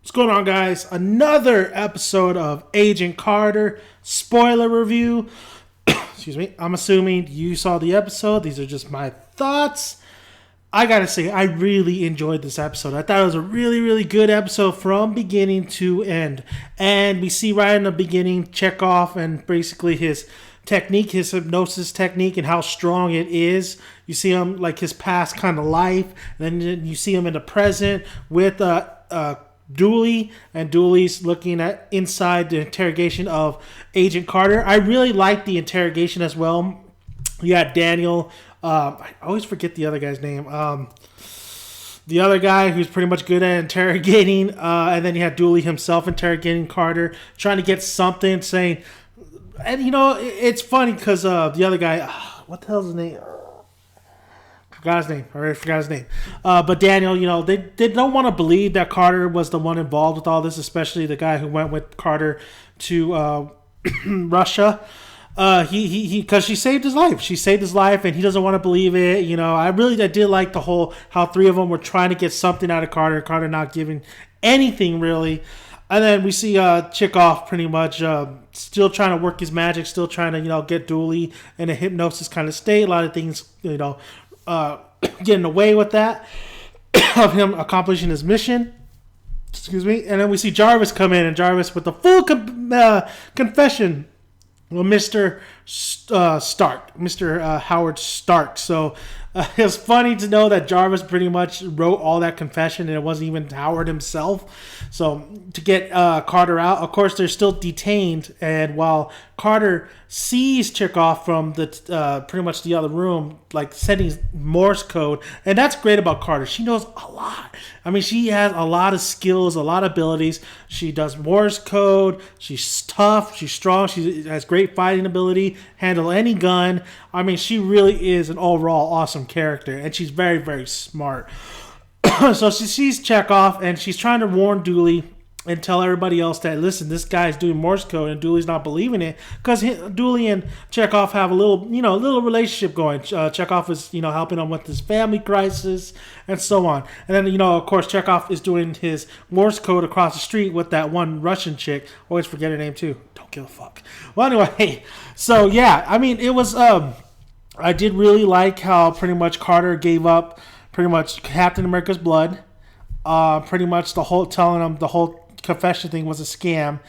What's going on, guys? Another episode of Agent Carter spoiler review. Excuse me. I'm assuming you saw the episode. These are just my thoughts. I gotta say, I really enjoyed this episode. I thought it was a really, really good episode from beginning to end. And we see right in the beginning Chekhov and basically his technique, his hypnosis technique, and how strong it is. You see him like his past kind of life, and then you see him in the present with Dooley, and Dooley's looking at inside the interrogation of Agent Carter. I really liked the interrogation as well. You had Daniel. I always forget the other guy's name. The other guy who's pretty much good at interrogating, and then you had Dooley himself interrogating Carter, trying to get something, saying, and it's funny because the other guy, what the hell's his name? Forgot his name. I already forgot his name. But Daniel, they don't want to believe that Carter was the one involved with all this, especially the guy who went with Carter to Russia. Because she saved his life. She saved his life, and he doesn't want to believe it. I did like the whole how three of them were trying to get something out of Carter. Carter not giving anything really. And then we see Chekhov pretty much still trying to work his magic, still trying to get Dooley in a hypnosis kind of state. A lot of things getting away with that of him accomplishing his mission. Excuse me. And then we see Jarvis come in, and Jarvis with the full confession. Well, Mr. Stark, Mr. Howard Stark. So it was funny to know that Jarvis pretty much wrote all that confession, and it wasn't even Howard himself. So to get Carter out, of course, they're still detained, and while Carter sees Chekhov from the pretty much the other room, like sending Morse code, and that's great about Carter. She knows a lot. I mean, she has a lot of skills, a lot of abilities. She does Morse code. She's tough. She's strong. She has great fighting ability. Handle any gun. I mean, she really is an overall awesome character, and she's very, very smart. So she sees Chekhov, and she's trying to warn Dooley and tell everybody else that, listen, this guy's doing Morse code, and Dooley's not believing it, because Dooley and Chekhov have a little relationship going. Chekhov is, helping him with his family crisis and so on. And then, of course, Chekhov is doing his Morse code across the street with that one Russian chick. Always forget her name, too. Don't give a fuck. Well, anyway, so, yeah, I mean, it was, I did really like how pretty much Carter gave up pretty much Captain America's blood. Pretty much telling him the whole confession thing was a scam,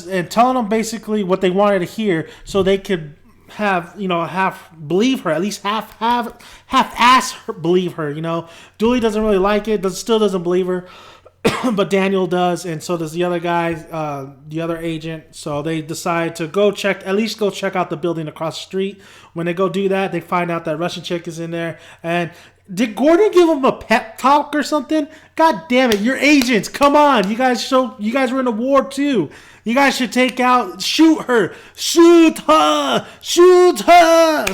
and telling them basically what they wanted to hear, so they could half believe her, at least half ass her, believe her. Dooley doesn't really like it, still doesn't believe her, but Daniel does, and so does the other guy, the other agent. So they decide to go check out the building across the street. When they go do that, they find out that Russian chick is in there, and did Gordon give him a pep talk or something? God damn it, you're agents. Come on. You guys were in a war too. You guys should shoot her. Shoot her.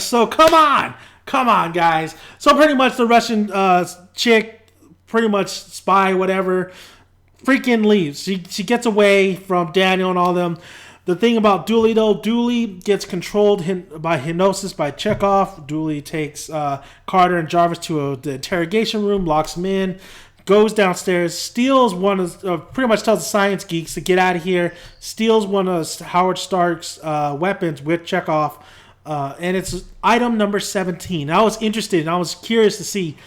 So come on, guys. So pretty much the Russian chick, pretty much spy, whatever, freaking leaves. She gets away from Daniel and all them. The thing about Dooley, though, Dooley gets controlled by hypnosis by Chekhov. Dooley takes Carter and Jarvis to the interrogation room, locks them in, goes downstairs, steals pretty much tells the science geeks to get out of here, steals one of Howard Stark's weapons with Chekhov, and it's item number 17. I was interested, and I was curious to see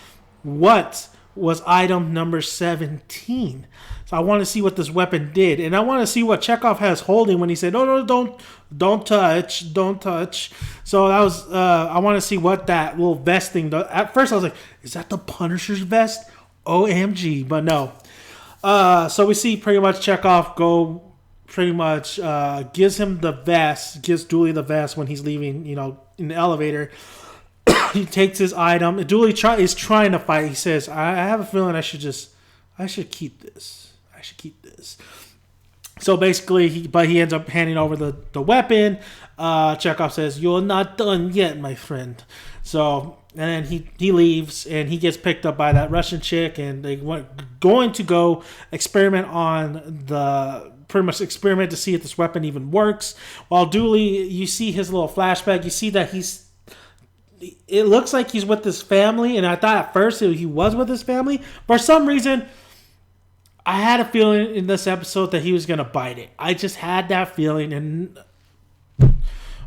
what was item number 17. So I want to see what this weapon did, and I want to see what Chekhov has holding when he said, "No, don't touch." So that was I want to see what that little vest thing does. At first, I was like, "Is that the Punisher's vest?" OMG, but no. So we see pretty much Chekhov gives him the vest, gives Dooley the vest when he's leaving, in the elevator. He takes his item. Dooley is trying to fight. He says, "I have a feeling I should keep this. So basically, he ends up handing over the weapon. Chekhov says, "You're not done yet, my friend." So, and then he leaves, and he gets picked up by that Russian chick, and they going to go experiment to see if this weapon even works. While Dooley, you see his little flashback. You see that it looks like he's with his family, and I thought at first he was with his family. For some reason, I had a feeling in this episode that he was gonna bite it. I just had that feeling, and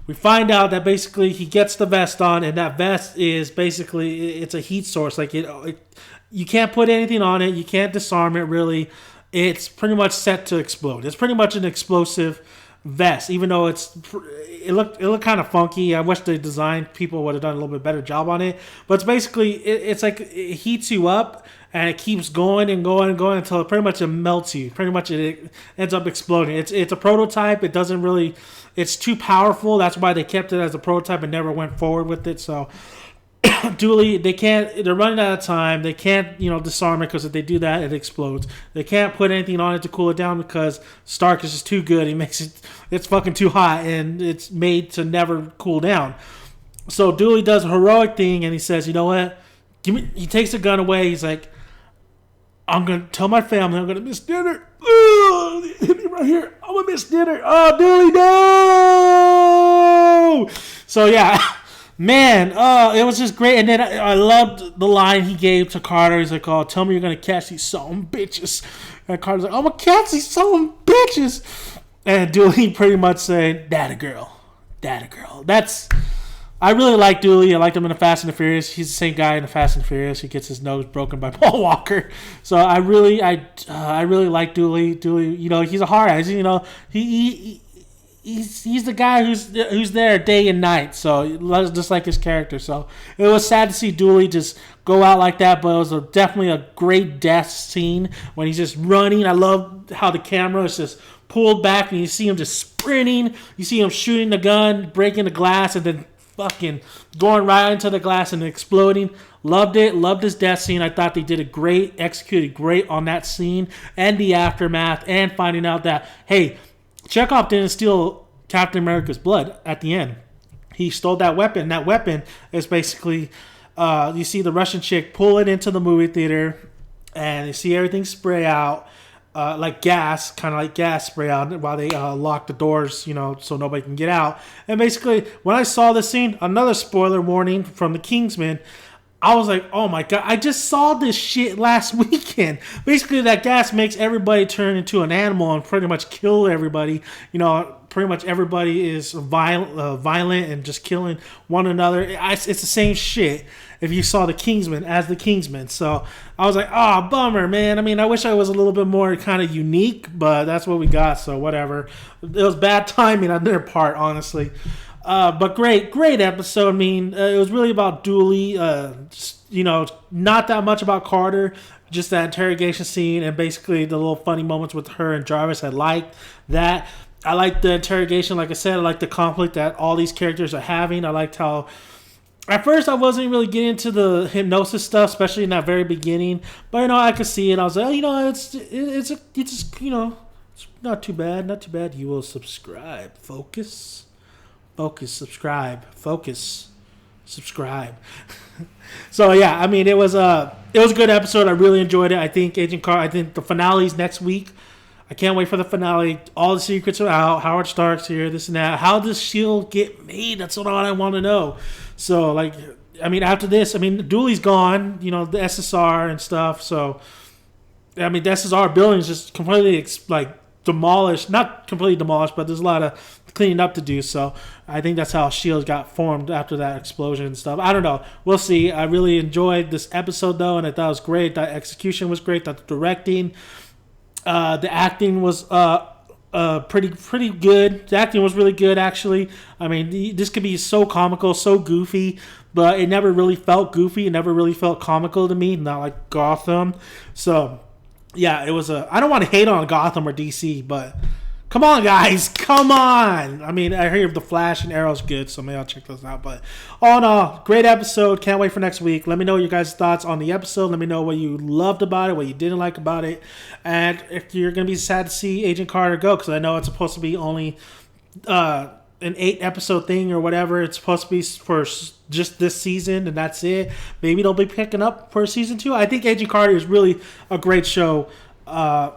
we find out that basically he gets the vest on, and that vest is basically it's a heat source. Like you can't put anything on it. You can't disarm it. Really, it's pretty much set to explode. It's pretty much an explosive vest, even though it looked kind of funky. I wish the design people would have done a little bit better job on it. But it's basically it's like it heats you up and it keeps going and going and going until pretty much it melts you. Pretty much it ends up exploding. It's a prototype. It doesn't really. It's too powerful. That's why they kept it as a prototype and never went forward with it. So Dooley, they're running out of time. They can't, disarm it because if they do that, it explodes. They can't put anything on it to cool it down because Stark is just too good. He makes it's fucking too hot and it's made to never cool down. So Dooley does a heroic thing and he says, you know what? He takes the gun away. He's like, I'm going to tell my family I'm going to miss dinner. Hit me right here. I'm going to miss dinner. Oh, Dooley, no! So, yeah. Man, it was just great. And then I loved the line he gave to Carter. He's like, oh, tell me you're going to catch these son bitches. And Carter's like, I'm going to catch these son bitches. And Dooley pretty much said, that a girl. I really like Dooley. I liked him in the Fast and the Furious. He's the same guy in the Fast and the Furious. He gets his nose broken by Paul Walker. So I really like Dooley. Dooley, he's a hard ass. He's the guy who's there day and night. So just like his character. So it was sad to see Dooley just go out like that. But it was definitely a great death scene when he's just running. I love how the camera is just pulled back and you see him just sprinting. You see him shooting the gun, breaking the glass, and then fucking going right into the glass and exploding. Loved it. Loved his death scene. I thought they executed great on that scene and the aftermath and finding out that, hey, Chekhov didn't steal Captain America's blood at the end. He stole that weapon. That weapon is basically, you see the Russian chick pull it into the movie theater and you see everything spray out. Like gas spray out while they lock the doors, so nobody can get out. And basically, when I saw this scene, another spoiler warning from the Kingsman, I was like, oh my God, I just saw this shit last weekend. Basically, that gas makes everybody turn into an animal and pretty much kill everybody. Pretty much everybody is violent and just killing one another. It's the same shit if you saw the Kingsman as the Kingsman. So I was like, oh, bummer, man. I mean, I wish I was a little bit more kind of unique, but that's what we got, so whatever. It was bad timing on their part, honestly. But great episode. I mean, it was really about Dooley. Not that much about Carter. Just that interrogation scene and basically the little funny moments with her and Jarvis. I liked that. I liked the interrogation. Like I said, I liked the conflict that all these characters are having. I liked how... At first, I wasn't really getting into the hypnosis stuff, especially in that very beginning. But, I could see it. I was like, it's not too bad. Not too bad. You will subscribe. Focus, subscribe. Focus, subscribe. So, yeah, I mean, it was a good episode. I really enjoyed it. I think the finale's next week. I can't wait for the finale. All the secrets are out. Howard Stark's here, this and that. How does S.H.I.E.L.D. get made? That's what I want to know. So, after this, Dooley's gone, the SSR and stuff. So, the SSR building is just completely, demolished. Not completely demolished, but there's a lot of cleaning up to do. So, I think that's how S.H.I.E.L.D. got formed after that explosion and stuff. I don't know. We'll see. I really enjoyed this episode, though, and I thought it was great. The execution was great. The directing, the acting was pretty good. The acting was really good, actually. This could be so comical, so goofy, but it never really felt goofy. It never really felt comical to me, not like Gotham. So, yeah, it was I don't want to hate on Gotham or DC, but come on, guys. Come on. I hear The Flash and Arrow's good, so maybe I'll check those out. But all in all, great episode. Can't wait for next week. Let me know your guys' thoughts on the episode. Let me know what you loved about it, what you didn't like about it. And if you're going to be sad to see Agent Carter go, because I know it's supposed to be only an 8-episode thing or whatever. It's supposed to be for just this season, and that's it. Maybe they'll be picking up for season 2. I think Agent Carter is really a great show.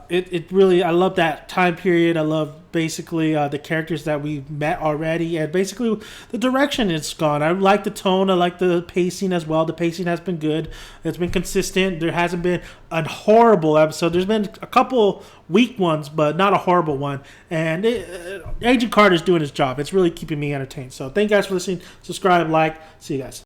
It really, I love that time period. I love basically the characters that we met already, and basically the direction it's gone. I like the tone. I like the pacing as well. The pacing has been good. It's been consistent. There hasn't been a horrible episode. There's been a couple weak ones, but not a horrible one. And Agent Carter's doing his job. It's really keeping me entertained. So thank you guys for listening. Subscribe, like. See you guys.